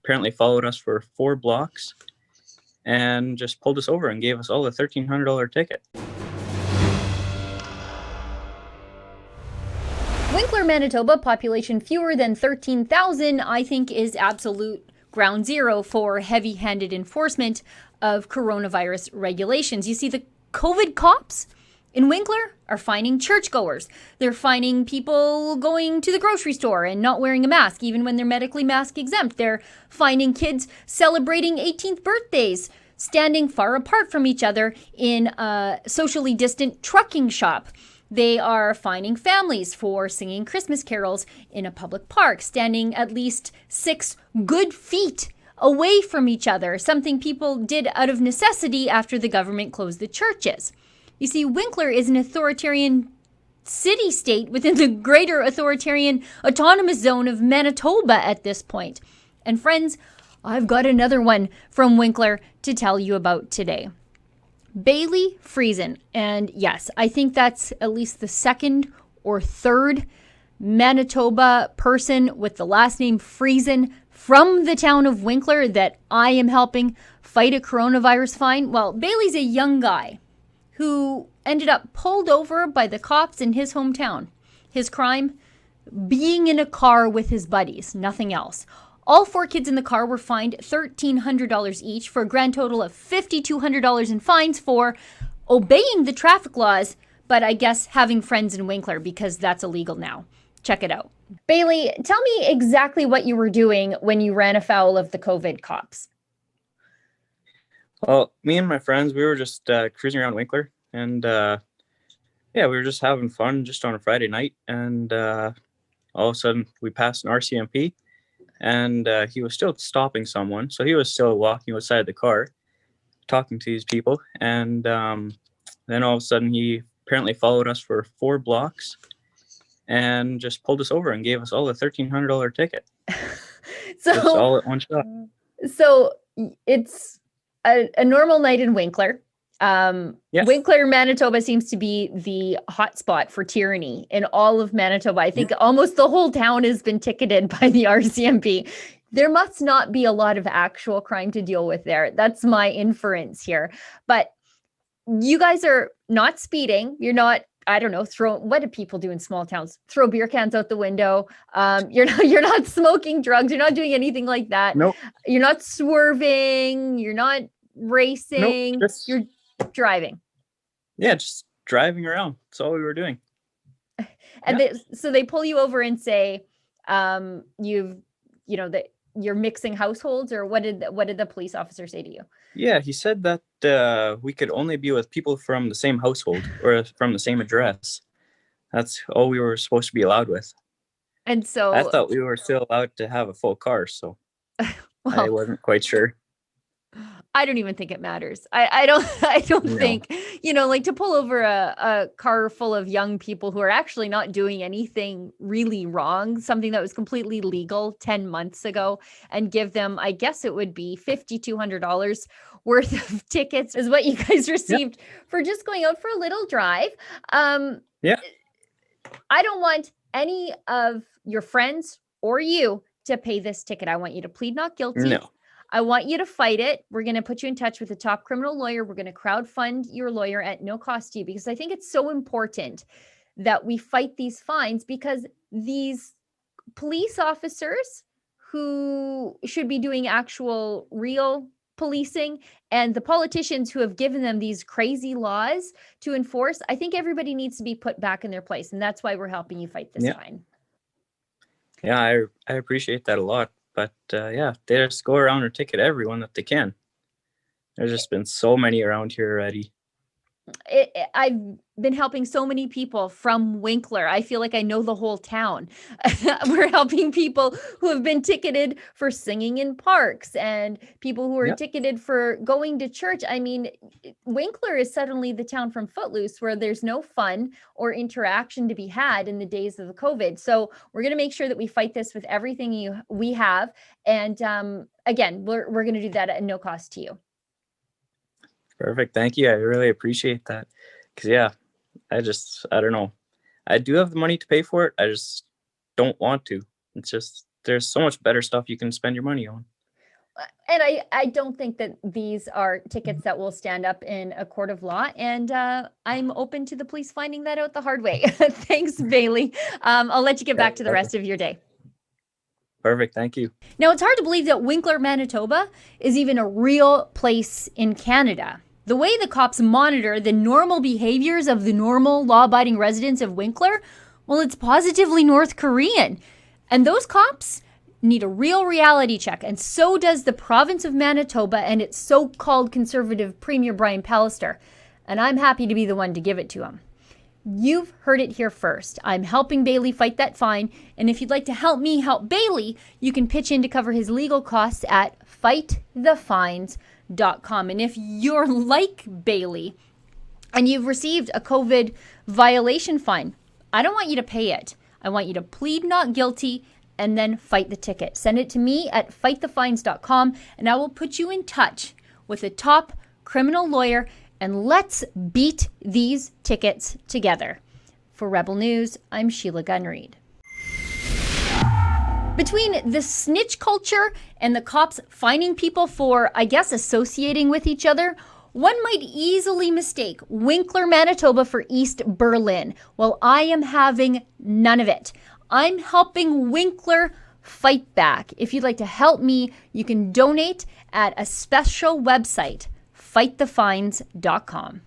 apparently followed us for 4 blocks and just pulled us over and gave us all a $1,300 ticket. Winkler, Manitoba, population fewer than 13,000, I think is absolute ground zero for heavy-handed enforcement of coronavirus regulations. You see, the COVID cops in Winkler are fining churchgoers. They're fining people going to the grocery store and not wearing a mask, even when they're medically mask exempt. They're fining kids celebrating 18th birthdays, standing far apart from each other in a socially distant trucking shop. They are fining families for singing Christmas carols in a public park, standing at least 6 good feet away from each other, something people did out of necessity after the government closed the churches. You see, Winkler is an authoritarian city-state within the greater authoritarian autonomous zone of Manitoba at this point. And friends, I've got another one from Winkler to tell you about today. Bailey Friesen, and yes, I think that's at least the second or third Manitoba person with the last name Friesen from the town of Winkler that I am helping fight a coronavirus fine. Well, Bailey's a young guy who ended up pulled over by the cops in his hometown. His crime? Being in a car with his buddies, nothing else. All 4 kids in the car were fined $1,300 each for a grand total of $5,200 in fines for obeying the traffic laws, but I guess having friends in Winkler because that's illegal now. Check it out. Bailey, tell me exactly what you were doing when you ran afoul of the COVID cops. Well, me and my friends, we were just cruising around Winkler, and we were just having fun just on a Friday night, and all of a sudden we passed an RCMP. And he was still stopping someone. So he was still walking outside the car, talking to these people. And then all of a sudden, he apparently followed us for 4 blocks and just pulled us over and gave us all a $1,300 ticket. Just all at one shot. So it's a normal night in Winkler. Yes. Winkler, Manitoba seems to be the hotspot for tyranny in all of Manitoba. I think almost the whole town has been ticketed by the RCMP. There must not be a lot of actual crime to deal with there. That's my inference here. But you guys are not speeding. You're not, I don't know, what do people do in small towns? Throw beer cans out the window. You're not smoking drugs. You're not doing anything like that. Nope. You're not swerving. You're not racing. Nope, you're driving. Yeah, just driving around. That's all we were doing. And so they pull you over and say, that you're mixing households, or what did the police officer say to you? Yeah, he said that we could only be with people from the same household or from the same address. That's all we were supposed to be allowed with. And so I thought we were still allowed to have a full car, so well, I wasn't quite sure. I don't even think it matters. I don't think, like to pull over a car full of young people who are actually not doing anything really wrong, something that was completely legal 10 months ago, and give them, I guess it would be $5,200 worth of tickets is what you guys received for just going out for a little drive. I don't want any of your friends or you to pay this ticket. I want you to plead not guilty. No. I want you to fight it. We're going to put you in touch with a top criminal lawyer. We're going to crowdfund your lawyer at no cost to you, because I think it's so important that we fight these fines, because these police officers who should be doing actual real policing and the politicians who have given them these crazy laws to enforce, I think everybody needs to be put back in their place. And that's why we're helping you fight this fine. Yeah, I appreciate that a lot. But they just go around and ticket everyone that they can. There's just been so many around here already. I've been helping so many people from Winkler. I feel like I know the whole town. We're helping people who have been ticketed for singing in parks, and people who are ticketed for going to church. I mean, Winkler is suddenly the town from Footloose where there's no fun or interaction to be had in the days of the COVID. So we're going to make sure that we fight this with everything we have. And again, we're going to do that at no cost to you. Perfect. Thank you. I really appreciate that. Because, I don't know. I do have the money to pay for it. I just don't want to. It's just, there's so much better stuff you can spend your money on. And I don't think that these are tickets that will stand up in a court of law. And I'm open to the police finding that out the hard way. Thanks, Bailey. I'll let you get back to the rest of your day. Perfect. Thank you. Now, it's hard to believe that Winkler, Manitoba is even a real place in Canada. The way the cops monitor the normal behaviors of the normal law-abiding residents of Winkler, well, it's positively North Korean. And those cops need a real reality check, and so does the province of Manitoba and its so-called conservative Premier Brian Pallister. And I'm happy to be the one to give it to him. You've heard it here first. I'm helping Bailey fight that fine, and if you'd like to help me help Bailey, you can pitch in to cover his legal costs at fightthefines.com. And if you're like Bailey and you've received a COVID violation fine, I don't want you to pay it. I want you to plead not guilty and then fight the ticket. Send it to me at fightthefines.com, and I will put you in touch with a top criminal lawyer, and let's beat these tickets together. For Rebel News, I'm Sheila Gunn Reid. Between the snitch culture and the cops fining people for, I guess, associating with each other, one might easily mistake Winkler, Manitoba for East Berlin. Well, I am having none of it. I'm helping Winkler fight back. If you'd like to help me, you can donate at a special website, fightthefines.com.